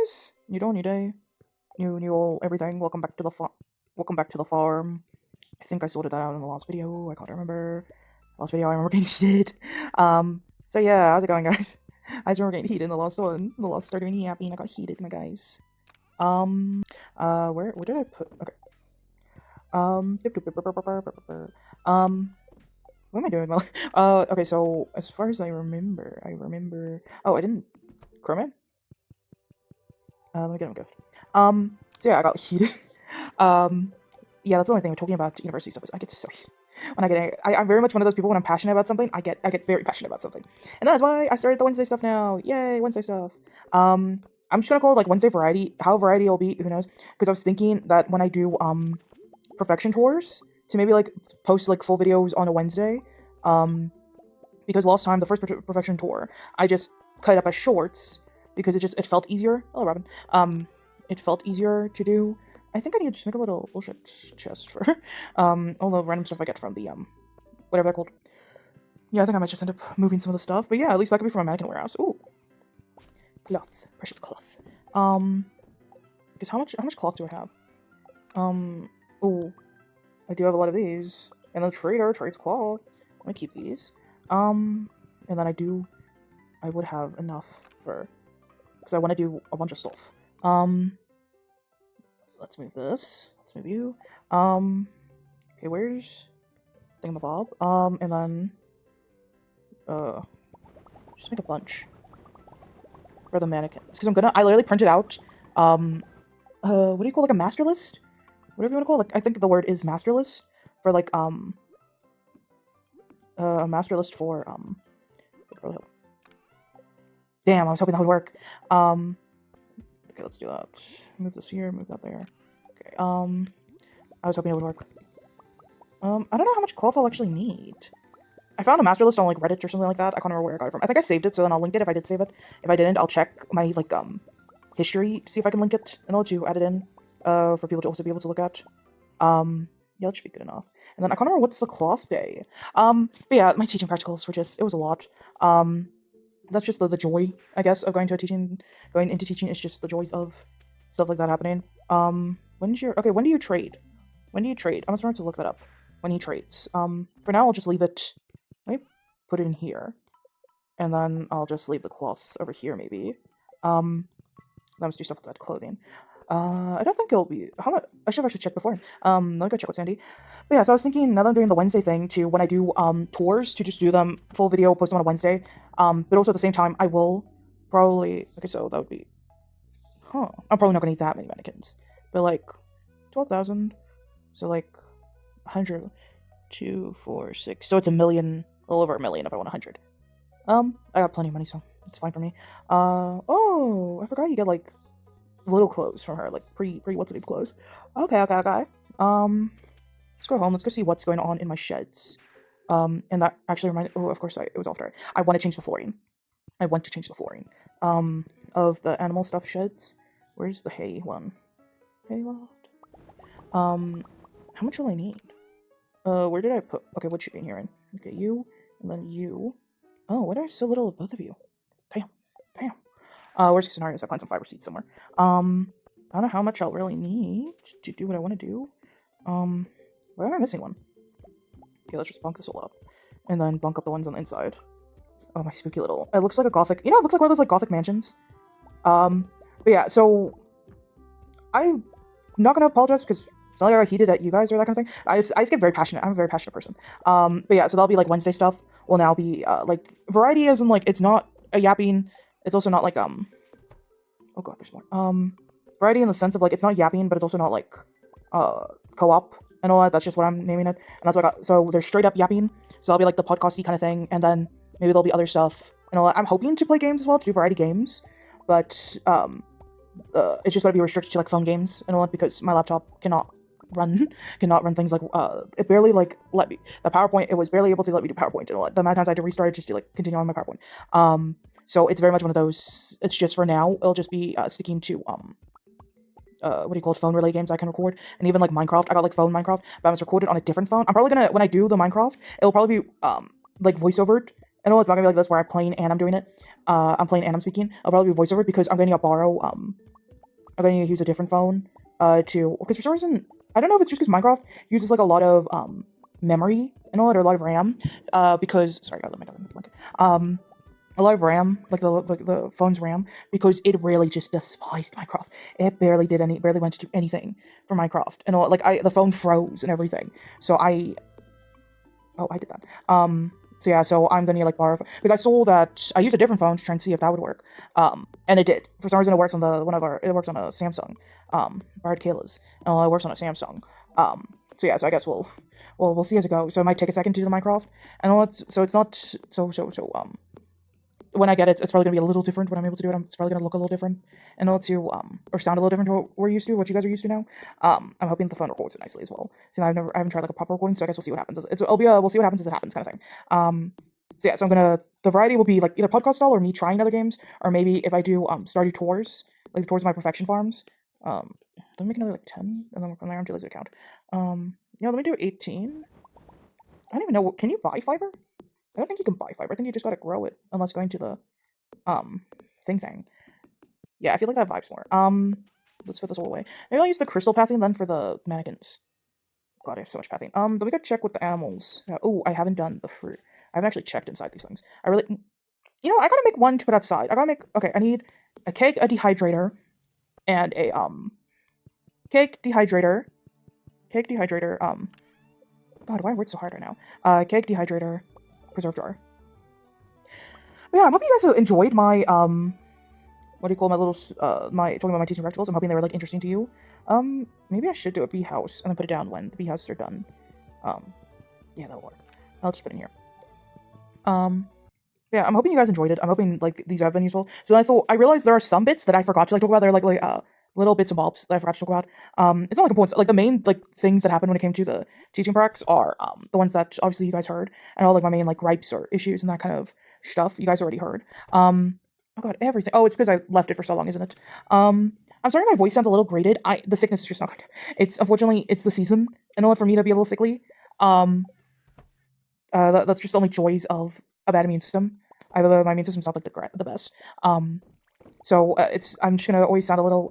guys? New dawn, new day, new all everything. Welcome back to the farm. I think I sorted that out in the last video. I can't remember. Last video I remember getting heated. So yeah, how's it going, guys? I just remember getting heated in the last one. The last Stardew Valley and Yapping. I got heated, my guys. Where did I put? Okay. What am I doing? Okay. So as far as I remember. Oh, I didn't. Chrome. Let me get him a gift. So yeah, I got heated. Yeah, that's the only thing we're talking about university stuff is I get so when I get I'm very much one of those people when I'm passionate about something, I get very passionate about something. And that's why I started the Wednesday stuff now. Yay, Wednesday stuff. I'm just gonna call it like Wednesday variety. How variety it'll be, who knows? Because I was thinking that when I do perfection tours, to maybe like post like full videos on a Wednesday. Because last time the first perfection tour, I just cut it up as shorts because it felt easier. Hello, Robin. It felt easier to do. I think I need to just make a little bullshit chest for all the random stuff I get from the whatever they're called. Yeah, I think I might just end up moving some of the stuff. But yeah, at least that could be from my mannequin warehouse. Ooh, cloth, precious cloth. Because how much cloth do I have? Ooh, I do have a lot of these. And the trader trades cloth. I'm gonna keep these. And then I would have enough for because I want to do a bunch of stuff. Let's move this. Let's move you. Okay, where's thingamabob? And then just make a bunch for the mannequins because I literally printed out what do you call like a master list? Whatever you want to call it. Like, I think the word is master list for like a master list for damn, I was hoping that would work. Okay, let's do that. Move this here, move that there. Okay, I was hoping it would work. I don't know how much cloth I'll actually need. I found a master list on like Reddit or something like that. I can't remember where I got it from. I think I saved it, so then I'll link it if I did save it. If I didn't, I'll check my like history, see if I can link it and all to add it in for people to also be able to look at. Yeah, that should be good enough. And then I can't remember what's the cloth day. But yeah, my teaching practicals were it was a lot. That's just the joy, I guess, of going into teaching is just the joys of stuff like that happening. When do you trade? I'm just going to look that up. When he trades. For now, I'll just leave it, let me put it in here. And then I'll just leave the cloth over here, maybe. Let's do stuff with that clothing. I don't think it'll be, how much, I should have actually checked before. Let me go check with Sandy. But yeah, so I was thinking, now that I'm doing the Wednesday thing, to when I do, tours, to just do them full video, post them on a Wednesday. But also at the same time, I will probably, okay, so that would be, I'm probably not gonna need that many mannequins. But like, 12,000, so like, 100, 2, 4, 6, so it's a million, a little over a million if I want 100. I got plenty of money, so it's fine for me. Oh, I forgot you get like, little clothes from her, like pre what's it clothes. Okay. Let's go home. Let's go see what's going on in my sheds. And that actually reminded. Oh, of course, it was after. I want to change the flooring. Of the animal stuff sheds. Where's the hay one? Hay loft. How much will I need? Where did I put? Okay, what should be in here? Okay, you and then you. Oh, why do I have so little of both of you? Damn. Worst case scenario is I plant some fiber seeds somewhere. I don't know how much I'll really need to do what I want to do. Where am I missing one? Okay, let's just bunk this all up. And then bunk up the ones on the inside. Oh, my spooky little... It looks like a gothic... it looks like one of those, like, gothic mansions. But yeah, so... I'm not gonna apologize, because it's not like I got heated at you guys or that kind of thing. I just get very passionate. I'm a very passionate person. But yeah, so that'll be, like, Wednesday stuff. Will now be, like, variety as in, like, it's not a yapping... It's also not, like, oh god, there's more. Variety in the sense of, like, it's not yapping, but it's also not, like, co-op and all that. That's just what I'm naming it. And that's what I got. So there's straight up yapping. So that'll be, like, the podcasty kind of thing. And then maybe there'll be other stuff and all that. I'm hoping to play games as well, to do variety games. But, it's just gotta be restricted to, like, phone games and all that, because my laptop cannot run things like, it barely, like, let me. The PowerPoint, it was barely able to let me do PowerPoint and all that. The amount of times I had to restart it just to, like, continue on my PowerPoint. So it's very much one of those, it's just for now, it'll just be sticking to, what do you call it, phone relay games I can record, and even, like, Minecraft, I got, like, phone Minecraft, but I was recorded on a different phone. I'm probably gonna, when I do the Minecraft, it'll probably be, like, voiceovered, and all, it's not gonna be like this, where I'm playing and I'm doing it, I'm playing and I'm speaking. I'll probably be voiceover, because I'm going to borrow, I'm gonna use a different phone because for some reason I don't know if it's just because Minecraft uses like a lot of memory and all that, or a lot of RAM. Because sorry, I let my dog in the blanket. A lot of RAM, like the phone's RAM, because it really just despised Minecraft. It barely went to do anything for Minecraft, and all, the phone froze and everything. So I did that. So yeah, so I'm gonna like borrow because I saw that I used a different phone to try and see if that would work. And it did. For some reason, it works on it works on a Samsung. Borrowed Kayla's, and it works on a Samsung. So yeah, so I guess we'll see as it goes. So it might take a second to do the Minecraft, and all it's so it's not when I get it, it's probably gonna be a little different when I'm able to do it. It's probably gonna look a little different and all to or sound a little different to what we're used to, what you guys are used to now. I'm hoping the phone records it nicely as well. So I haven't tried like a proper recording, so I guess we'll see what happens. We'll see what happens as it happens kind of thing. So yeah, so the variety will be like either podcast style or me trying other games, or maybe if I do Stardew tours, like tours of my perfection farms. Let me make another like 10, and then from there I'm too lazy to count. Let me do 18. I don't even know. Can you buy fiber? I don't think you can buy fiber. I think you just gotta grow it, unless going to the thing. Yeah, I feel like that vibes more. Let's put this all away. Maybe I'll use the crystal pathing then for the mannequins. God, I have so much pathing. Then we gotta check with the animals. Oh, I haven't done the fruit. I haven't actually checked inside these things. I gotta make one to put outside. Okay, I need a cake, a dehydrator, and a cake dehydrator. God, why are words so hard right now? Cake dehydrator. Preserve jar. But yeah, I'm hoping you guys enjoyed my what do you call my little my talking about my teaching practicals. I'm hoping they were like interesting to you. Maybe I should do a bee house and then put it down when the bee houses are done. Yeah, that'll work. I'll just put it in here. Yeah, I'm hoping you guys enjoyed it. I'm hoping like these have been useful. So then I realized there are some bits that I forgot to like talk about. They're like little bits and bobs that I forgot to talk about. It's not like important. Like the main like things that happened when it came to the teaching pracs are the ones that obviously you guys heard, and all like my main like gripes or issues and that kind of stuff you guys already heard. Oh god, everything. Oh, it's because I left it for so long, isn't it? I'm sorry, my voice sounds a little grated. The sickness is just not good. It's unfortunately it's the season, and all for me to be a little sickly. That's just the only joys of a bad immune system. My immune system's not like the best. So I'm just gonna always sound a little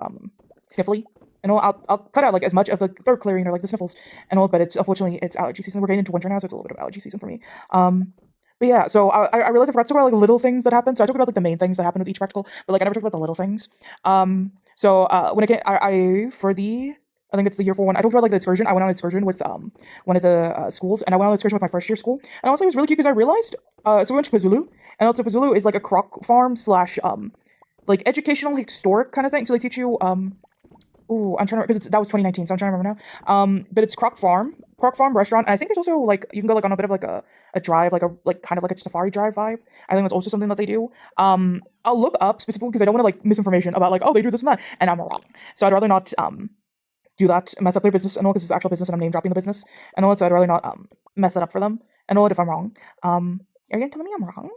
sniffly, and I'll cut out like as much of the throat clearing or like the sniffles and all, but unfortunately it's allergy season. We're getting into winter now, so it's a little bit of allergy season for me. But yeah, so I realized I forgot to talk about like little things that happened. So I talked about like the main things that happened with each practical, but like I never talked about the little things. So when it came, I think it's the year 4 one. I talked about like the excursion. I went on an excursion with one of the schools, and I went on an excursion with my first year school. And honestly, it was really cute because I realized so we went to Pazulu, and also Pazulu is like a croc farm slash like educational historic kind of thing. So they teach you ooh, I'm trying to because that was 2019, so I'm trying to remember now. But it's Croc Farm restaurant, and I think there's also like you can go like on a bit of like a drive, like kind of like a safari drive vibe. I think that's also something that they do. I'll look up specifically because I don't want to like misinformation about like, oh, they do this and that, and I'm wrong. So I'd rather not do that, mess up their business and all, because it's actual business and I'm name dropping the business and all. So I'd rather not mess that up for them and all if I'm wrong. Are you gonna tell me I'm wrong?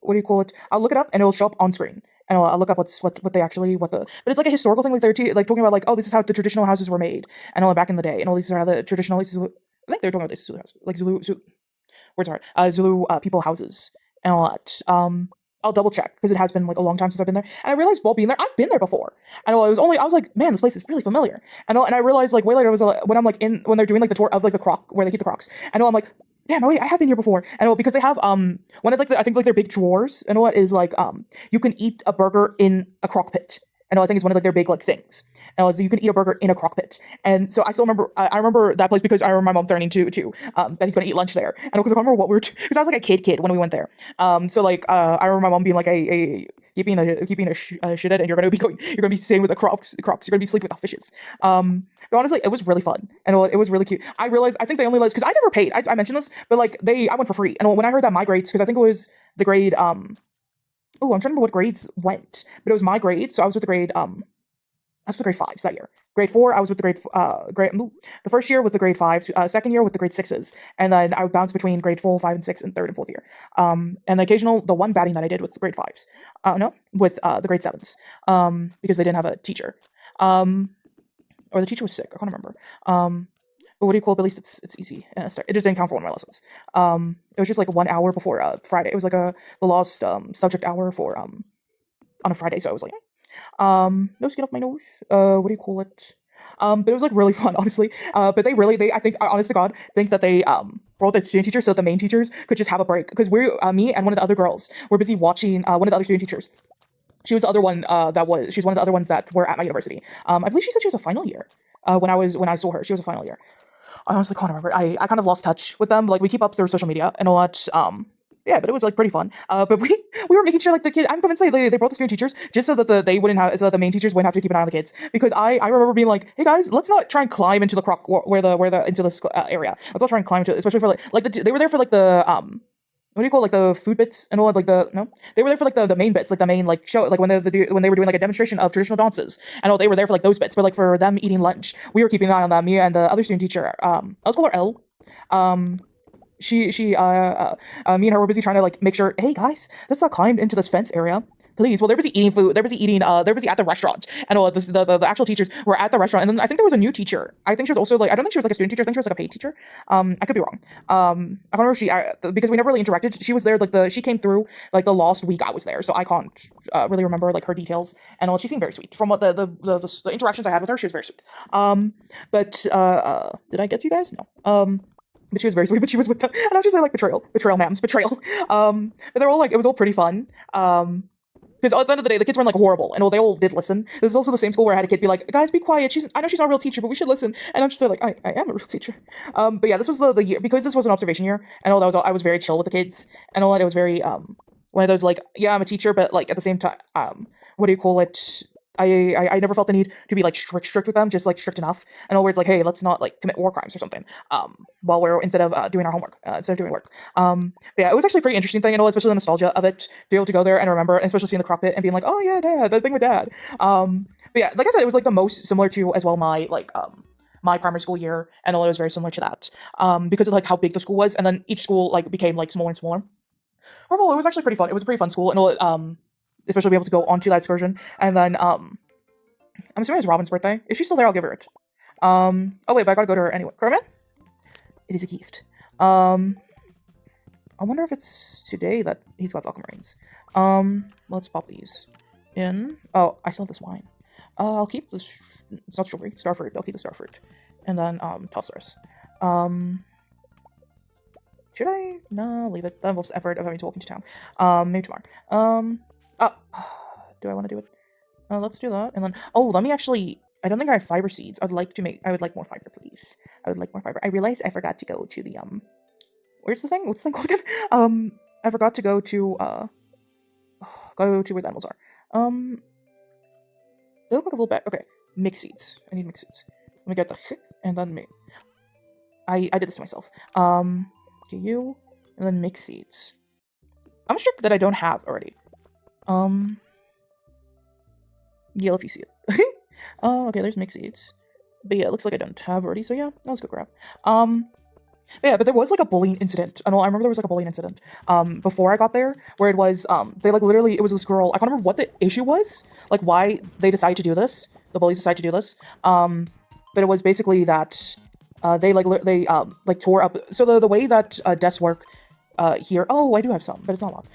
What do you call it? I'll look it up and it'll show up on screen. And I'll look up what they actually but it's like a historical thing, like they're like talking about like, oh, this is how the traditional houses were made and all back in the day, and all these are how the traditional Zulu, I think they're talking about this Zulu house, like Zulu words hard, Zulu people houses and all that. I'll double check because it has been like a long time since I've been there, and I realized while being there, I've been there before. And I was like, man, this place is really familiar. And I realized like way later it was when I'm like when they're doing like the tour of like the croc where they keep the crocs. And I'm like, damn, wait, I have been here before. And because they have one of like I think like their big drawers and what is like you can eat a burger in a crock pit. And I think it's one of like their big like things. And so you can eat a burger in a crock pit. And so I still remember I remember that place because I remember my mom threatening to that he's gonna eat lunch there. And because I remember what because I was like a kid when we went there. So like I remember my mom being like, hey, keep being a shithead, and you're gonna be staying with the crocs. You're gonna be sleeping with the fishes. But honestly, it was really fun and it was really cute. I realized I think they only let us because I never paid. I mentioned this, but like I went for free. And when I heard that my grades, because I think it was the grade oh, I'm trying to remember what grades went, but it was my grade, so I was with the grade that's the grade 5s that year. Grade 4, I was with the the first year with the grade 5s, second year with the grade 6s, and then I would bounce between grade 4, 5, and 6, and third and fourth year. And the one batting that I did with the grade 5s, no, with the grade 7s, because they didn't have a teacher, or the teacher was sick. I can't remember. But what do you call it? At least it's easy. And it just didn't count for one of my lessons. It was just like 1 hour before Friday. It was like the lost subject hour for on a Friday. So I was like, No skin off my nose. What do you call it? But it was like really fun, honestly. But they I think, honest to God, think that they brought the student teachers so that the main teachers could just have a break because me and one of the other girls were busy watching one of the other student teachers. She was the other one she's one of the other ones that were at my university. I believe she said she was a final year. When I saw her, she was a final year. I honestly can't remember. I kind of lost touch with them. Like we keep up their social media and all that. Yeah, but it was like pretty fun. But we were making sure like the kids. I'm convinced they brought the student teachers just so that they wouldn't have so that the main teachers wouldn't have to keep an eye on the kids. Because I remember being like, hey guys, let's not try and climb into the croc where the into this area. Let's not try and climb into it, especially for they were there for like the what do you call it, like the food bits and all like the no they were there for like the main bits, like the main like show, like when they were doing like a demonstration of traditional dances and all, they were there for like those bits. But like for them eating lunch, we were keeping an eye on them, me and the other student teacher, let's call her L. Me and her were busy trying to like make sure, hey guys, let's not climb into this fence area, please. Well, they're busy eating food. They're busy eating. They're busy at the restaurant, and all this. The actual teachers were at the restaurant, and then I think there was a new teacher. I think she was also like, I don't think she was like a student teacher. I think she was like a paid teacher. I could be wrong. I don't know if because we never really interacted. She was there like she came through like the last week I was there, so I can't really remember like her details and all. She seemed very sweet from what the interactions I had with her. She was very sweet. But did I get you guys? No. But she was very sweet, but she was with them. And I was just like, betrayal, ma'ams, betrayal. But they're all like, it was all pretty fun. Because at the end of the day, the kids weren't like horrible, and they all did listen. This is also the same school where I had a kid be like, guys, be quiet. I know she's not a real teacher, but we should listen. And I'm just like, I am a real teacher. But yeah, this was the year, because this was an observation year, and all that I was very chill with the kids, and all that. It was very, one of those like, yeah, I'm a teacher, but like at the same time, what do you call it? I never felt the need to be like strict with them, just like strict enough. In other words, like, hey, let's not like commit war crimes or something. While we're instead of doing our homework, instead of doing work. But yeah, it was actually a pretty interesting thing, especially the nostalgia of it, to be able to go there and remember, and especially seeing the crock pit and being like, oh yeah, dad, the thing with dad. But yeah, like I said, it was like the most similar to as well my like my primary school year, and all, it was very similar to that. Because of like how big the school was, and then each school like became like smaller and smaller. Overall, it was actually pretty fun. It was a pretty fun school, and all, especially be able to go onto that excursion. And then I'm assuming it's Robin's birthday. If she's still there, I'll give her it. Oh wait, but I gotta go to her anyway. Carmen? It is a gift. I wonder if it's today that he's got the Aquamarines. Let's pop these in. Oh, I still have this wine. I'll keep this. It's not strawberry, starfruit. I'll keep the starfruit. And then toss this. Should I? No, leave it. That involves effort of having to walk into town. Maybe tomorrow. Do I want to do it? Let's do that. And then, let me actually, I don't think I have fiber seeds. I would like more fiber, please. I would like more fiber. I realized I forgot to go to the, where's the thing? What's the thing called again? I forgot to go to, where the animals are. They look like a little bit, okay. Mix seeds. I need mix seeds. Let me get the, and then me. I did this to myself. Okay, you, and then mix seeds. I'm strict that I don't have already. Yeah, if you see it. Okay, there's mixed seeds. But yeah, it looks like I don't have already, so yeah, let's go grab. Yeah, but there was like a bullying incident. I remember there was like a bullying incident, before I got there, where it was, they like literally, it was this girl, I can't remember what the issue was, like why they decided to do this, the bullies decided to do this, but it was basically that, they tore up, so the way that, desks work, here. Oh, I do have some, but it's not a lot.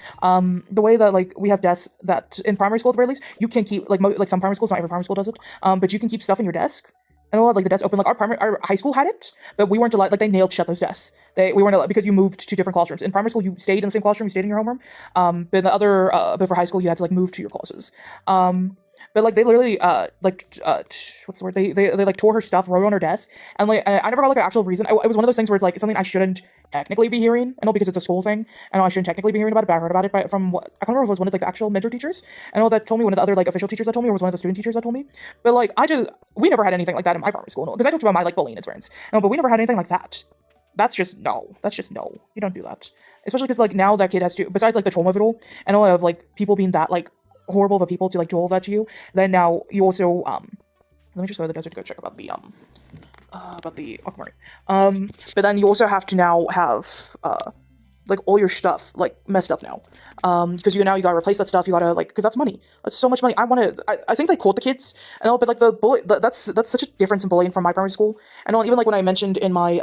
The way that like we have desks that in primary school at the very least, you can keep like some primary schools, not every primary school does it. But you can keep stuff in your desk. And all like the desk open. Like our high school had it, but we weren't allowed. Like they nailed shut those desks. We weren't allowed because you moved to different classrooms. In primary school, you stayed in the same classroom. You stayed in your homeroom. But in the other, but for high school, you had to like move to your classes. But like they literally what's the word? They like tore her stuff, wrote it on her desk, and like I never got like an actual reason. It was one of those things where it's like it's something I shouldn't technically be hearing, and all because it's a school thing, and I shouldn't technically be hearing about it. But I heard about it from what I can't remember if it was one of like the actual mentor teachers, and all that told me, one of the other like official teachers that told me, or was one of the student teachers that told me. But like we never had anything like that in my primary school, because I talked about my like bullying experience. No, but we never had anything like that. That's just no. You don't do that, especially because like now that kid has to, besides like the trauma of it all, and all of like people being that like horrible of people to like do all of that to you, then now you also let me just go to the desert to go check about the aquamarine. But then you also have to now have like all your stuff like messed up now, because you gotta replace that stuff. You gotta like, because that's money. That's so much money. I think they called the kids and all, but like that's such a difference in bullying from my primary school. And even like when I mentioned in my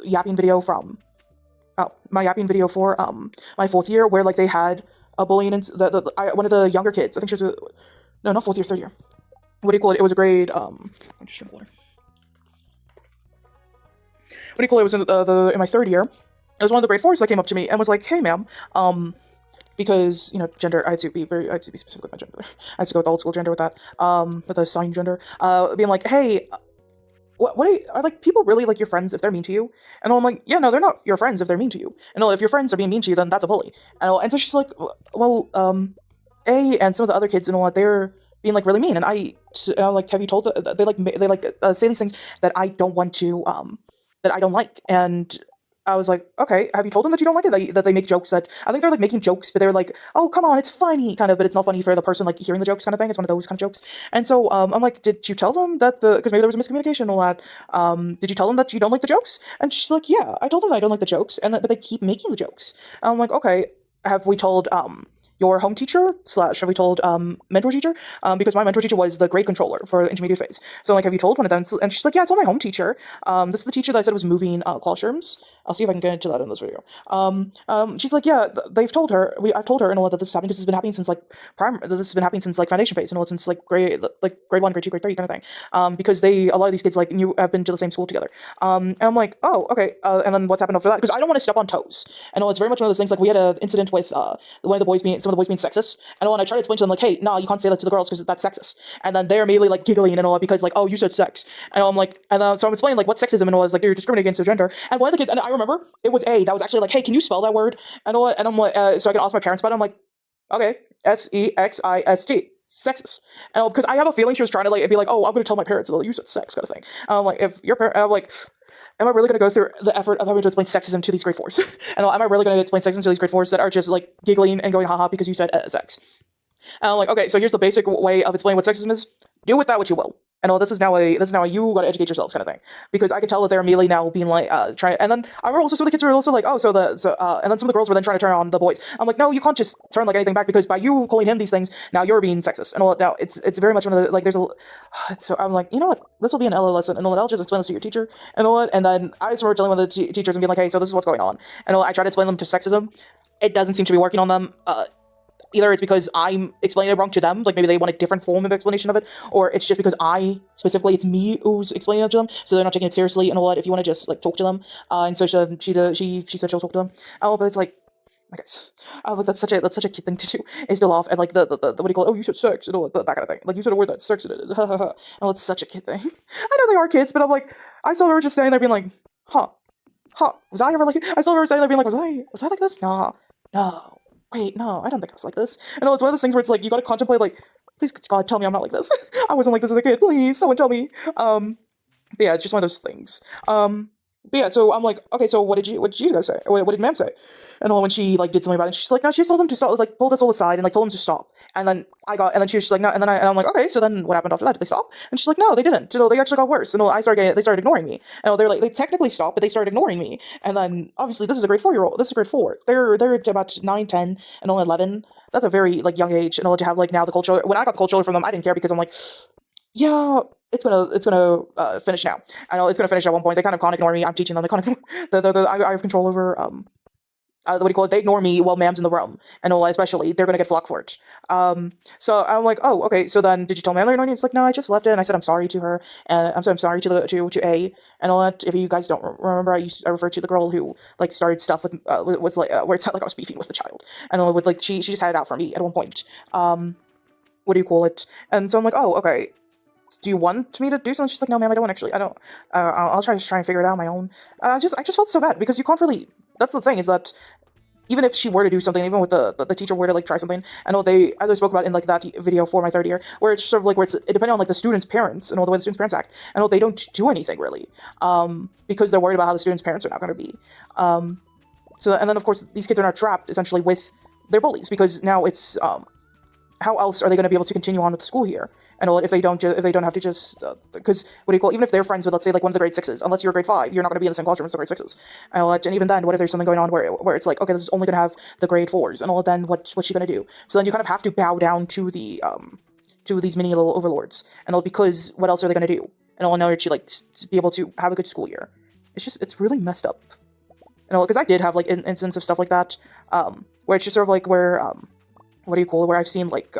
yapping video for my 4th year, where like they had a bullying, one of the younger kids, I think she was No, not 4th year, 3rd year. What do you call it? It was a grade, I'm just drinking water. What do you call it? It was in my 3rd year. It was one of the grade 4s that came up to me and was like, hey, ma'am, because, you know, gender, I had to be specific with my gender. I had to go with the old school gender with that, with the assigned gender, being like, hey, are like people really like your friends if they're mean to you? And I'm like, yeah, no, they're not your friends if they're mean to you. And if your friends are being mean to you, then that's a bully. And so she's like, well, and some of the other kids and all that, they're being like really mean. And I'm like, have you told they say these things that I don't want to that I don't like. And I was like, okay, have you told them that you don't like it? That they make jokes that I think they're like making jokes, but they're like, oh, come on, it's funny, kind of, but it's not funny for the person like hearing the jokes, kind of thing. It's one of those kind of jokes. And so I'm like, did you tell them that because maybe there was a miscommunication and all that? Did you tell them that you don't like the jokes? And she's like, yeah, I told them that I don't like the jokes, and but they keep making the jokes. And I'm like, okay, have we told your home teacher / have we told mentor teacher, because my mentor teacher was the grade controller for the intermediate phase. So like, have you told one of them? And she's like, yeah, I told my home teacher. This is the teacher that I said was moving classrooms. I'll see if I can get into that in this video. She's like, yeah, they've told her. I've told her and all that this is happening because it's been happening since like this has been happening since like foundation phase and all since like grade 1, grade 2, grade 3 kind of thing. Because a lot of these kids like have been to the same school together. And I'm like, oh, okay. And then what's happened after that? Because I don't want to step on toes. And it's very much one of those things. Like we had an incident with one of the boys some of the boys being sexist. And when I try to explain to them like, hey, no, you can't say that to the girls because that's sexist. And then they're immediately like giggling and all because like, oh, you said sex. And I'm like, so I'm explaining like what sexism and all is like. You're discriminating against their gender. And one of the kids, and I remember it was that was actually like, hey, can you spell that word? And all, and I'm like, so I can ask my parents about it. I'm like, okay, SEXIST. Sexist. And because I have a feeling she was trying to like be like, oh, I'm going to tell my parents they'll use it sex kind of thing. I'm like, if your parent, I'm like, am I really going to go through the effort of having to explain sexism to these grade 4s? And am I really going to explain sexism to these grade 4s that are just like giggling and going haha because you said sex? And I'm like, okay, so here's the basic way of explaining what sexism is. Do with that what you will. And this is now a you gotta educate yourselves kind of thing, because I could tell that they're immediately now being like trying. And then I remember also some of the kids were also like, oh, and then some of the girls were then trying to turn on the boys. I'm like, no, you can't just turn like anything back, because by you calling him these things, now you're being sexist. And now it's very much one of the like there's a. So I'm like, you know what, this will be an LA lesson, and I'll just explain this to your teacher and all that. And then I just remember telling one of the teachers and being like, hey, so this is what's going on. And I try to explain them to sexism. It doesn't seem to be working on them. Either it's because I'm explaining it wrong to them, like maybe they want a different form of explanation of it, or it's just because it's me who's explaining it to them, so they're not taking it seriously. And all that, if you want to just like talk to them, and so she said she'll talk to them. Oh, but it's like, I guess, but that's such a kid thing to do, is to laugh at like the what do you call it? Oh, you said sex and all that kind of thing. Like you said a word that's sex in it. Oh, it's such a kid thing. I know they are kids, but I'm like, I still remember just standing there being like, huh, was I ever like? I still remember standing there being like, was I like this? Nah, no. Wait, no, I don't think I was like this. And it's one of those things where it's like, you gotta contemplate, like, please, God, tell me I'm not like this. I wasn't like this as a kid, please, someone tell me. But yeah, it's just one of those things. But yeah, so I'm like, okay, so what did you guys say? What did ma'am say? And when she, like, did something about it, she's like, no, she just told them to stop, like, pulled us all aside and, like, told them to stop. And then she was like, no, and I'm like, okay, so then what happened after that? Did they stop? And she's like, no, they didn't. They actually got worse. And they started ignoring me. And they're like, they technically stopped, but they started ignoring me. And then, obviously, this is a grade 4-year-old. This is grade 4. They're about 9, 10, and only 11. That's a very, like, young age. And to have, like, now the culture. When I got the culture from them, I didn't care, because I'm like, yeah, it's gonna finish now. I know it's gonna finish at one point. They kind of can't ignore me. I'm teaching them. They can't ignore. I have control over what do you call it? They ignore me while ma'am's in the room, and especially they're gonna get flocked for it. So I'm like, oh, okay. So then, did you tell ma'am they're ignoring you? It's like, no, I just left it, and I said I'm sorry to her, and I'm sorry to A, and all that. If you guys don't remember, I referred to the girl who like started stuff with was like where it sounded like I was beefing with the child, and with like she just had it out for me at one point. What do you call it? And so I'm like, oh, okay. Do you want me to do something? She's like, no, ma'am, I don't actually. I don't. I'll try and figure it out on my own. I just felt so bad, because you can't really. That's the thing, is that even if she were to do something, even with the teacher were to like try something, I know as I spoke about in like that video for my 3rd year, where it's sort of like where it's depending on like the students' parents and all the way the students' parents act, I know they don't do anything really, because they're worried about how the students' parents are not going to be. So and then of course these kids are now trapped essentially with their bullies, because now it's how else are they going to be able to continue on with the school here? And if they don't have to just because even if they're friends with, let's say, like one of the grade 6s, unless you're a grade 5, you're not going to be in the same classroom as the grade 6s. And even then, what if there's something going on where it's like, okay, this is only going to have the grade 4s, and then what's she going to do? So then you kind of have to bow down to the to these mini little overlords, and because what else are they going to do? And in order to like to be able to have a good school year, it's really messed up. Because I did have like instances of stuff like that, where it's just sort of like where where I've seen like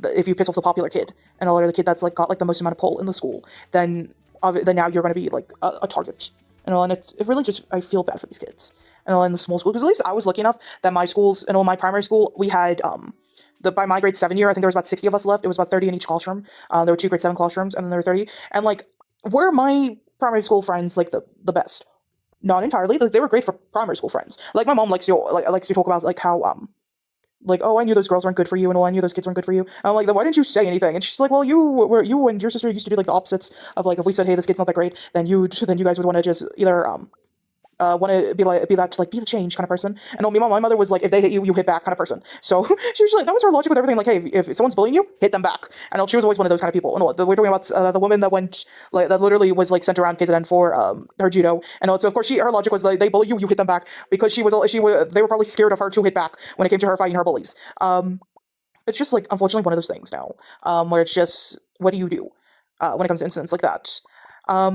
if you piss off the popular kid, and or the kid that's like got like the most amount of pull in the school, then now you're going to be like a target. And it really just, I feel bad for these kids. And in the small school, because at least I was lucky enough that my schools, and my primary school, we had by my grade 7 year, I think there was about 60 of us left. It was about 30 in each classroom. There were two grade 7 classrooms, and then there were 30. And like, were my primary school friends like the best? Not entirely. Like, they were great for primary school friends. Like, my mom likes to talk about like how like, oh, I knew those girls weren't good for you, and oh, I knew those kids weren't good for you. And I'm like, then why didn't you say anything? And she's like, well, you and your sister used to do like the opposites of like, if we said, hey, this kid's not that great, then you guys would want to just either want to be the change kind of person. And my mother was like, if they hit you, you hit back kind of person. So she was like, that was her logic with everything. Like, hey, if someone's bullying you, hit them back. And she was always one of those kind of people. And we're talking about the woman that went like that literally was like sent around KZN for her judo. And also, of course, her logic was like, they bully you, you hit them back, because they were probably scared of her to hit back when it came to her fighting her bullies. It's just like, unfortunately, one of those things now, where it's just, what do you do when it comes to incidents like that? I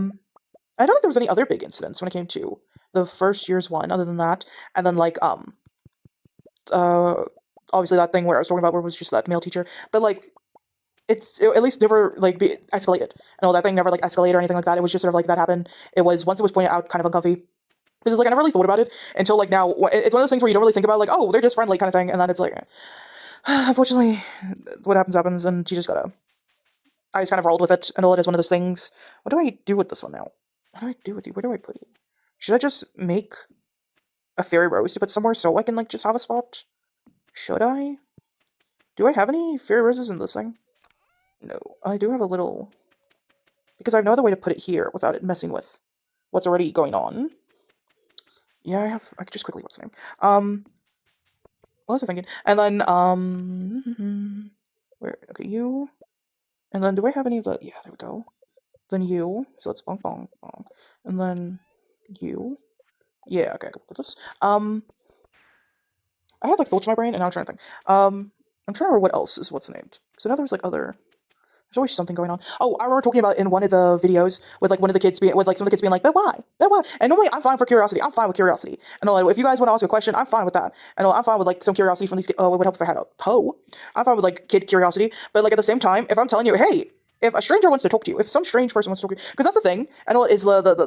don't think there was any other big incidents when it came to the first year's one, other than that. And then like obviously that thing where I was talking about where it was just that male teacher. But like it at least never like be escalated. And all that thing never like escalated or anything like that. It was just sort of like that happened. It was, once it was pointed out, kind of uncomfy. Because like I never really thought about it until like now. It's one of those things where you don't really think about like, oh, they're just friendly kind of thing, and then it's like unfortunately what happens, and you just gotta, I just kind of rolled with it, and all it is one of those things. What do I do with this one now? What do I do with you? Where do I put you? Should I just make a fairy rose to put somewhere so I can, like, just have a spot? Should I? Do I have any fairy roses in this thing? No. I do have a little, because I have no other way to put it here without it messing with what's already going on. Yeah, I could just quickly, what's the name? What was I thinking? And then, okay, you. And then, do I have any of the, yeah, there we go. Then you. So let's bonk, bonk, bonk. And then you. Yeah, okay, I can put this. I had like thoughts in my brain, and now I'm trying to think. I'm trying to remember what else is what's named. So now there's like other. There's always something going on. Oh, I remember talking about in one of the videos with like one of the kids being with like some of the kids being like, but why? But why? And normally I'm fine for curiosity. I'm fine with curiosity. And if you guys want to ask a question, I'm fine with that. And I'm fine with like some curiosity from these kids. Oh, it would help if I had a hoe. I'm fine with like kid curiosity. But like at the same time, if I'm telling you, hey, if a stranger wants to talk to you, if some strange person wants to talk to you, because that's the thing, I know is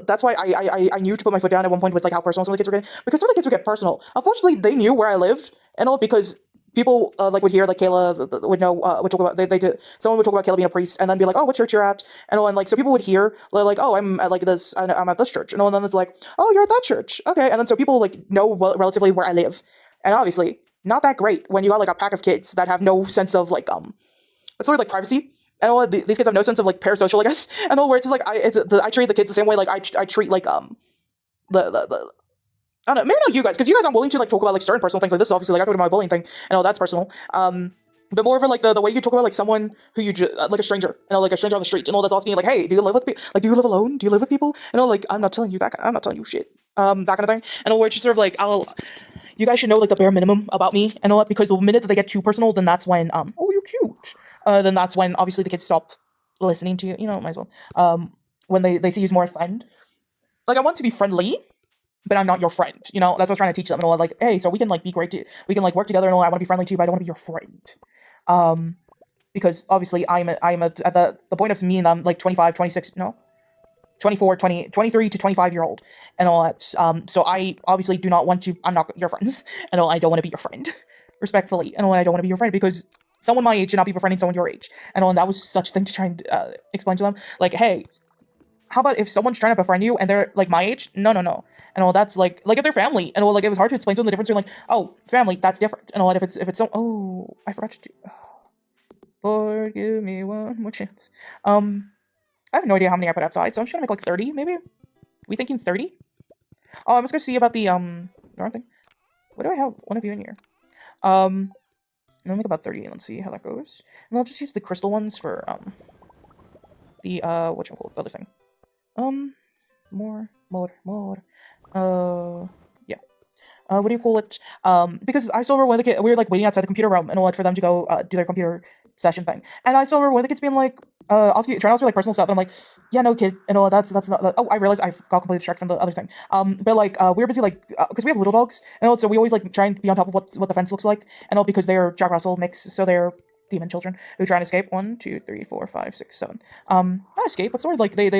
that's why I knew to put my foot down at one point with like how personal some of the kids were getting, because some of the kids would get personal. Unfortunately, they knew where I lived, and all because people like would hear like Kayla would know would talk about they did, someone would talk about Kayla being a priest, and then be like, oh, what church you're at, and all, and like so people would hear like, oh, I'm at like this, I'm at this church, and all, and then it's like, oh, you're at that church, okay, and then so people like know relatively where I live, and obviously not that great when you got like a pack of kids that have no sense of like it's sort of like privacy. And all these kids have no sense of like parasocial, I guess. And all where it's just like I treat the kids the same way like I treat like the I don't know, maybe not you guys, because you guys aren't willing to like talk about like certain personal things like this. Obviously, like I talked about my bullying thing, and all that's personal. But more of like the way you talk about like someone who you just like a stranger, like a stranger on the street, and all that's asking you like, hey, do you live with people? Like, do you live alone? Do you live with people? And all like, I'm not telling you that. I'm not telling you shit. That kind of thing. And all where it's just sort of like you guys should know like the bare minimum about me and all that, because the minute that they get too personal, then that's when oh, you're cute. Then that's when obviously the kids stop listening to you. You know, might as well. When they see you as more a friend. Like I want to be friendly, but I'm not your friend. You know, that's what I was trying to teach them. And all like, hey, so we can like be great too. We can like work together and all. I want to be friendly too, but I don't want to be your friend. Because obviously I'm at the point of me and I'm like 25, 26, no, 24, 20, 23 to 25-year-old and all that. So I obviously do not want to. I'm not your friends, and all. I don't want to be your friend, respectfully, and all. I don't want to be your friend because someone my age should not be befriending someone your age, and all. And that was such a thing to try and explain to them. Like, hey, how about if someone's trying to befriend you and they're like my age? No. And all that's like if they're family, and all like it was hard to explain to them the difference between like, oh, family, that's different. And all that if it's so, oh, I forgot to do. Lord, give me one more chance. I have no idea how many I put outside, so I'm just gonna make like 30, maybe. We thinking 30? Oh, I'm just gonna see about the darn thing. What do I have? One of you in here. I'll make about 30 and let's see how that goes. And I'll just use the crystal ones for the whatchamacallit, the other thing. More. Yeah. What do you call it? Because I saw one of the kids, we were like waiting outside the computer room and all that for them to go do their computer session thing. And I saw one of the kids being like, trying to ask me like personal stuff, and I'm like, yeah, no, kid, and all that's not. Oh, I realized I got completely distracted from the other thing. But like, we were busy like, because we have little dogs, and also we always like try and be on top of what the fence looks like, and all because they're Jack Russell mix, so they're demon children who try and escape. 1, 2, 3, 4, 5, 6, 7. Not escape. What's the word? Like they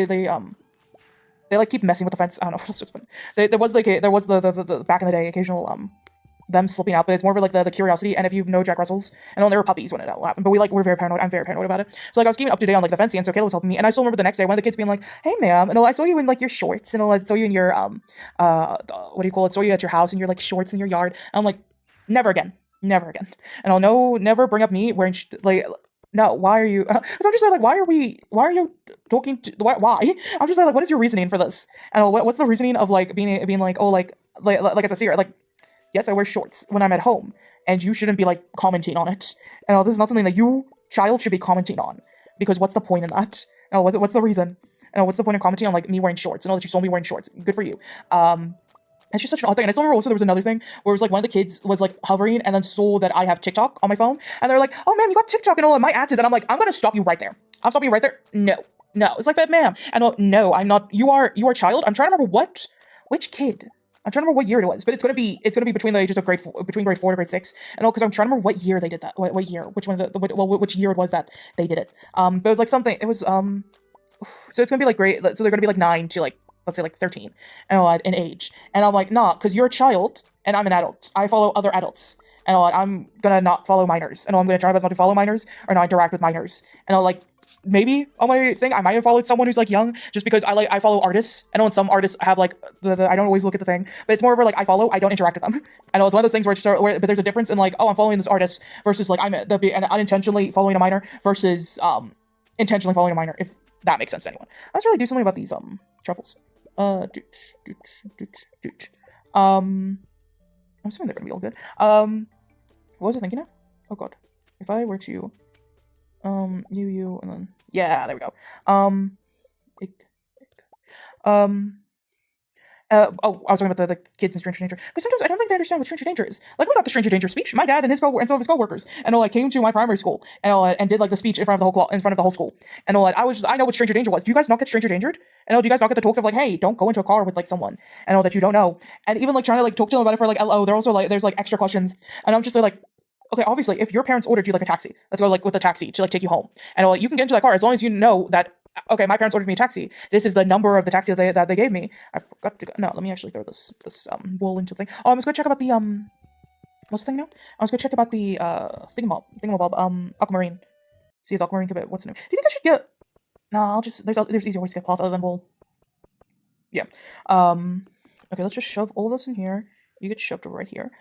like keep messing with the fence. I don't know what else to explain. There was like there was the back in the day occasional them slipping out, but it's more of like the curiosity. And if you know Jack Russells, and there were puppies when it all happened, but we're very paranoid. I'm very paranoid about it. So like I was keeping up to date on like the fencing, and so Kayla was helping me. And I still remember the next day one of the kids being like, "Hey, ma'am," and I saw you in like your shorts, and I saw you in your what do you call it? Saw you at your house in your like shorts in your yard. And I'm like, never again, never again. And I'll no, never bring up me wearing like. No, why are you? So I'm just like, why are you talking to? Why? I'm just like, what is your reasoning for this? And what's the reasoning of like being like, oh, like it's a secret, like. Yes, I wear shorts when I'm at home, and you shouldn't be like commenting on it. And this is not something that you, child, should be commenting on, because what's the point in that? What's the reason? And what's the point of commenting on like me wearing shorts? And that you saw me wearing shorts. Good for you. It's just such an odd thing. And I still remember also there was another thing where it was like one of the kids was like hovering and then saw that I have TikTok on my phone, and they're like, "Oh man, you got TikTok and all of my ads," and I'm like, "I'm gonna stop you right there. I'm stopping you right there. No, no." It's like, "But ma'am," and no, I'm not. You are a child. I'm trying to remember which kid. I'm trying to remember what year it was, but it's gonna be between the ages of between grade 4 to grade 6, and all because I'm trying to remember what year they did that. What year? Which one? Which year it was that they did it? But it was like something. It was So it's gonna be like grade. So they're gonna be like 9 to like let's say like 13, and in age. And I'm like, nah, because you're a child and I'm an adult. I follow other adults, and I'm gonna not follow minors, and I'm gonna try my best not to follow minors or not interact with minors. And like maybe on my thing, I might have followed someone who's like young, just because I follow artists. I know some artists have like the I don't always look at the thing, but it's more of like I don't interact with them. I know it's one of those things but there's a difference in like, oh, I'm following this artist versus like and unintentionally following a minor versus intentionally following a minor, if that makes sense to anyone. Let's really do something about these truffles. I'm assuming they're gonna be all good. What was I thinking of? Oh god, if I were to you, and then yeah, there we go. Oh, I was talking about the kids in Stranger Danger, because sometimes I don't think they understand what Stranger Danger is. Like, we got the Stranger Danger speech. My dad and some of his coworkers, and like came to my primary school and did like the speech in front of the whole school. And I know what Stranger Danger was. Do you guys not get Stranger Dangered? And do you guys not get the talks of like, hey, don't go into a car with like someone and all that you don't know? And even like trying to like talk to them about it for like LO. They're also like there's like extra questions, and I'm just like. Okay, obviously, if your parents ordered you like a taxi, let's go like with a taxi to like take you home, and you can get into that car as long as you know that. Okay, my parents ordered me a taxi. This is the number of the taxi that they gave me. I forgot to go. No, let me actually throw this wool into the thing. Oh, I'm just gonna check about the what's the thing now? I was gonna check about the thingamabob aquamarine. See if the aquamarine could be what's the name? Do you think I should get? No, I'll just there's easier ways to get cloth other than wool. Yeah. Okay, let's just shove all of this in here. You get shoved right here.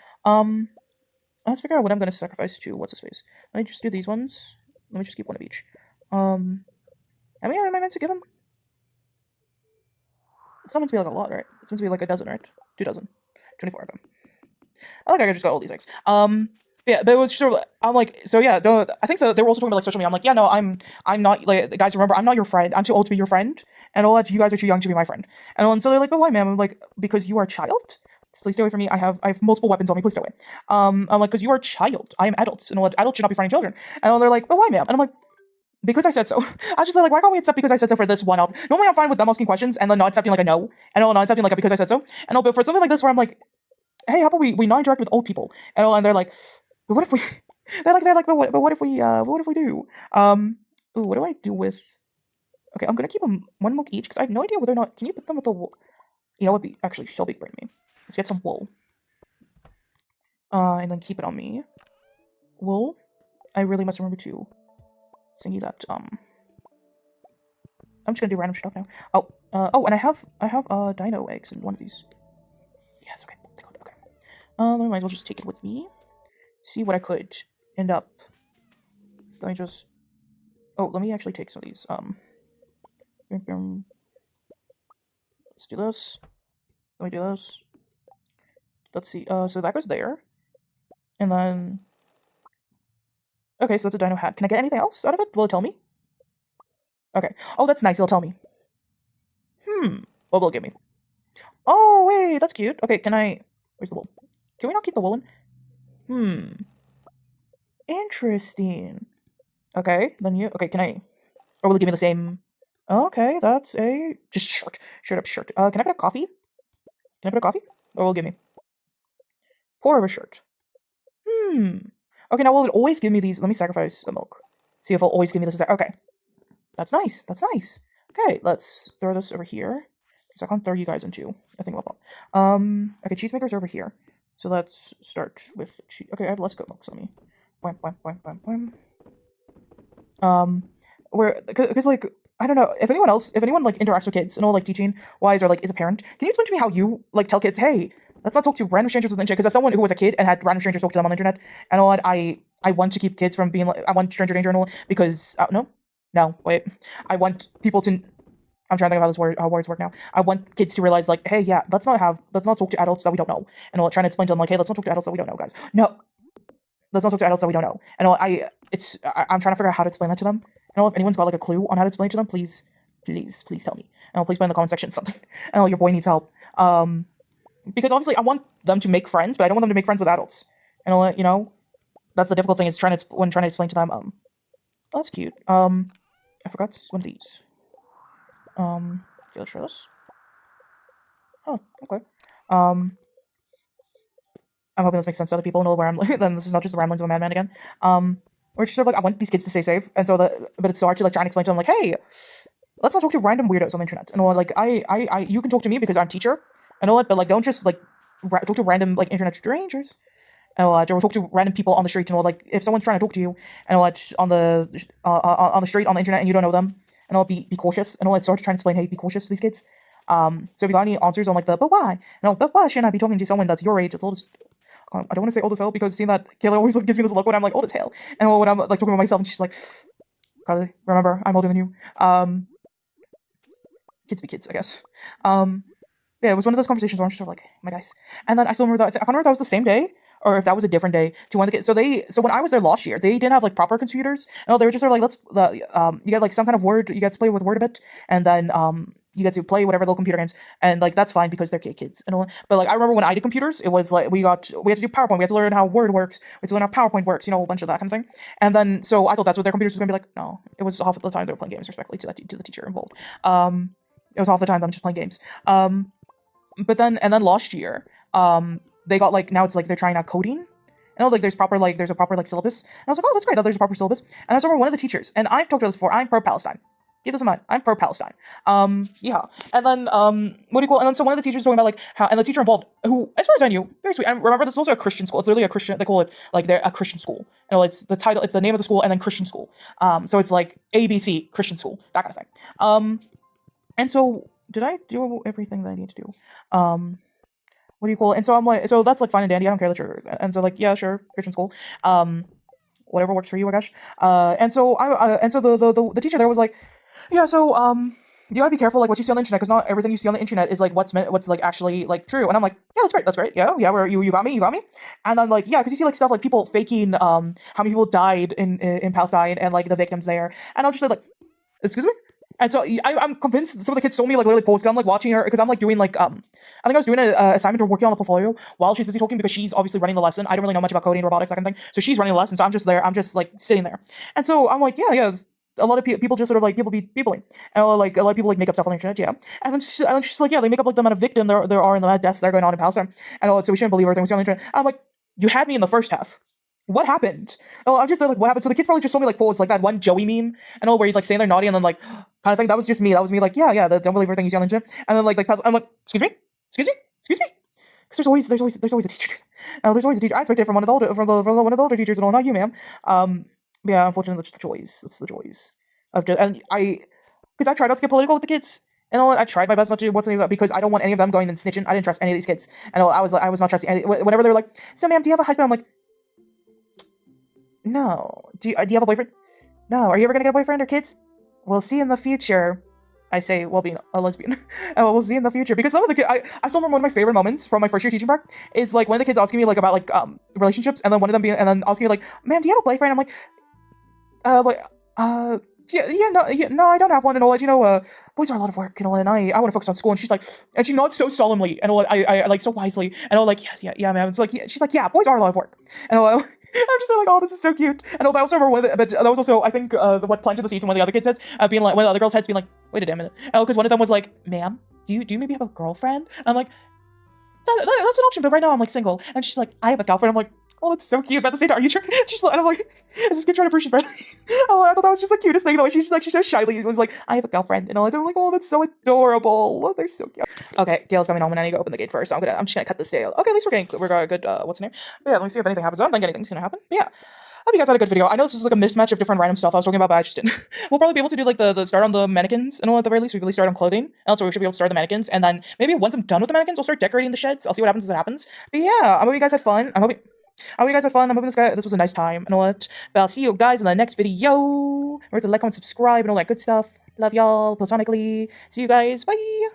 Let's figure out what I'm gonna sacrifice to what's his face. Let me just do these ones. Let me just keep one of each. How many am I meant to give him? It's not meant to be like a lot, right? It's meant to be like a dozen, right? 2 dozen. 24 of them. I think I just got all these eggs. Yeah, but it was sort of, I'm like, so yeah, I think they were also talking about like social media. I'm like, yeah, no, I'm not, like, guys, remember, I'm not your friend. I'm too old to be your friend. And all that, you guys are too young to be my friend. And so they're like, but why, ma'am? I'm like, because you are a child? Please stay away from me. I have multiple weapons on me. Please stay away. I'm like, because you are a child. I am adults. And all that, adults should not be friending children. And they're like, but why, ma'am? And I'm like, because I said so. I just like, why can't we accept because I said so for this one up? Normally I'm fine with them asking questions and then not accepting like a no, and not accepting like a because I said so. And but for something like this where I'm like, hey, how about we not interact with old people? And they're like, but what if we? They're like, but what if we do? Ooh, what do I do with? Okay, I'm gonna keep them 1 milk each because I have no idea whether or not can you put them with the wool. You know what? Be actually so big brain me. Let's get some wool. And then keep it on me. Wool. I really must remember to. Thingy that I'm just gonna do random stuff now. Oh, and I have dino eggs in one of these. Yes, okay. Okay. I might as well just take it with me. See what I could end up. Let me just. Oh, let me actually take some of these. Let's do this. Let me do this. Let's see. So that goes there, and then. Okay, so that's a dino hat. Can I get anything else out of it? Will it tell me? Okay. Oh, that's nice. It'll tell me. What will it give me? Oh, wait, that's cute. Okay, can I... Where's the wool? Can we not keep the wool in? Interesting. Okay, then you... Okay, can I... Or will it give me the same... Okay, that's a... Just shirt. Straight up shirt. Can I put a coffee? Can I put a coffee? Or will it give me? Pour of a shirt. Okay, now will it always give me these? Let me sacrifice the milk. See if it'll always give me this. Okay, that's nice. That's nice. Okay, let's throw this over here. So I can't throw you guys into a thing about that. Okay, cheesemaker's over here. So let's start with cheese. Okay, I have less goat milk, so let me. Wham, wham, wham, wham, wham. Where, because like, I don't know if anyone like interacts with kids and all like teaching wise or like is a parent. Can you explain to me how you like tell kids, hey, let's not talk to random strangers on the internet? Because as someone who was a kid and had random strangers talk to them on the internet and all that, I want to keep kids from being like, I want stranger danger and all because no, wait, I want people to. I'm trying to think of how this how words work now. I want kids to realize, like, hey, yeah, let's not talk to adults that we don't know, and I'll try to explain to them, like, hey, let's not talk to adults that we don't know, guys. No, let's not talk to adults that we don't know. And I'm trying to figure out how to explain that to them. And if anyone's got like a clue on how to explain it to them, please tell me. And please put in the comment section something. And your boy needs help. Because obviously I want them to make friends, but I don't want them to make friends with adults. And that's the difficult thing is trying to explain to them. Oh, that's cute. I forgot one of these. Okay, let's try this. Oh, okay. I'm hoping this makes sense to other people where I'm like, then this is not just the ramblings of a madman again. We're just sort of like, I want these kids to stay safe, and so but it's so hard to like try and explain to them like, hey, let's not talk to random weirdos on the internet. And like, you can talk to me because I'm a teacher, and all that, but like, don't just like talk to random like internet strangers. And or talk to random people on the street, and like, if someone's trying to talk to you, and on the street on the internet, and you don't know them, and I'll be cautious, and I'll start to try and explain, hey, be cautious to these kids. So if you got any answers on like but why? But why shouldn't I be talking to someone that's your age, that's old as I don't want to say old as hell because seeing that Kayla always gives me this look when I'm like old as hell, and when I'm like talking about myself, and she's like, Carly, remember, I'm older than you. Kids be kids, I guess. Yeah, it was one of those conversations where I'm just sort of like, my guys. And then I still remember that I can't remember if that was the same day or if that was a different day to one of the kids. So when I was there last year, they didn't have like proper computers. No, they were just sort of like, you get like some kind of word, you get to play with Word a bit, and then you get to play whatever little computer games, and like that's fine because they're kids and all. But like I remember when I did computers, it was like we had to do PowerPoint, we had to learn how Word works, we had to learn how PowerPoint works, a bunch of that kind of thing. And then so I thought that's what their computers was gonna be like. No, it was half of the time they were playing games, respectfully to the teacher involved. It was half the time them just playing games. But then last year, they got like now it's like they're trying out coding. Like there's a proper syllabus. And I was like, oh, that's great. There's a proper syllabus. And I saw one of the teachers, and I've talked about this before. I'm pro-Palestine. Keep this in mind. I'm pro-Palestine. Yeah. And then what do you call? And then so one of the teachers talking about like how, and the teacher involved, who, as far as I knew, very sweet. And remember, this is also a Christian school. It's literally a Christian. They call it like they're a Christian school. It's the title. It's the name of the school, and then Christian school. So it's like ABC Christian school, that kind of thing. And so did I do everything that I need to do? What do you call it? And so I'm like, so that's like fine and dandy. I don't care that you're, and so like, yeah, sure, Christian school. Whatever works for you, I guess. And so the teacher there was like, yeah, so you gotta be careful like what you see on the internet because not everything you see on the internet is like what's like actually like true. And I'm like, yeah, that's great, yeah, where you got me. And then like, yeah, because you see like stuff like people faking how many people died in Palestine and like the victims there, and I'll just say like, excuse me. And so I'm convinced some of the kids told me like literally post. I'm like watching her because I'm like doing like I think I was doing an assignment or working on a portfolio while she's busy talking because she's obviously running the lesson. I don't really know much about coding, robotics, that kind of thing. So she's running the lesson, so I'm just there. I'm just like sitting there, and so I'm like, yeah. A lot of people just sort of like peopling, and like a lot of people like make up stuff on the internet, yeah. And then she's like, yeah, they make up like the amount of victim there are in the amount of deaths that are going on in Palestine, and so we shouldn't believe everything we see on the internet. I'm like, you had me in the first half. What happened? I'm just like, what happened? So the kids probably just saw me like post like that one Joey meme, and where he's like saying they're naughty and then like kind of thing. That was just me. That was me like, yeah. Don't believe everything you see on the internet. And then like I'm like, excuse me. Because there's always a teacher. There's always a teacher. I expect it from one of the older teachers and all, not you, ma'am. Yeah, unfortunately, that's the joys. It's the joys of just, and because I tried not to get political with the kids. And I tried my best not to what's the name because I don't want any of them going and snitching. I didn't trust any of these kids. And I was not trusting any. Whenever they were like, so ma'am, do you have a husband? I'm like, no. Do you have a boyfriend? No. Are you ever gonna get a boyfriend or kids? We'll see in the future. I say, well, being a lesbian. And we'll see in the future. Because some of the kids, I still remember one of my favorite moments from my first year teaching part is like one of the kids asking me like about like relationships, and then one of them being, and then asking me like, ma'am, do you have a boyfriend? I'm like, no, I don't have one and all that. Boys are a lot of work and all, and I want to focus on school. And she's like, and she nods so solemnly and all, I like so wisely, and all like, yes, yeah, ma'am. It's like, yeah, she's like, yeah, boys are a lot of work, and all. I'm just like, oh, this is so cute. And I also remember but that was also, I think, what planted the seeds in one of the other kids' heads, being like, one of the other girls' heads being like, wait a damn minute. Because one of them was like, ma'am, do you maybe have a girlfriend? I'm like, that's an option, but right now I'm like single. And she's like, I have a girlfriend. I'm like, Oh, that's so cute. But at the same time, are you trying? She's like, and I'm like, is this kid trying to prove she's friendly? Oh, I thought that was just the cutest thing. The way she's like, she so shyly was like, I have a girlfriend, and all. I'm like, oh, that's so adorable. Oh, they're so cute. Okay, Gail's coming home, and I need to open the gate first. So I'm just gonna cut this deal. Okay, at least we're got a good. What's the name? But yeah, let me see if anything happens. I don't think anything's gonna happen. But yeah. I hope you guys had a good video. I know this was like a mismatch of different random stuff I was talking about, but I just didn't. We'll probably be able to do like the start on the mannequins, and all at the very least, we really start on clothing. And also, we should be able to start the mannequins, and then maybe once I'm done with the mannequins, I'll start decorating the sheds. I'll see what happens as it happens. But yeah, I hope you guys had fun. I hope you guys had fun. I'm hoping this was a nice time and all that. But I'll see you guys in the next video. Remember to like, comment, subscribe, and all that good stuff. Love y'all platonically. See you guys. Bye.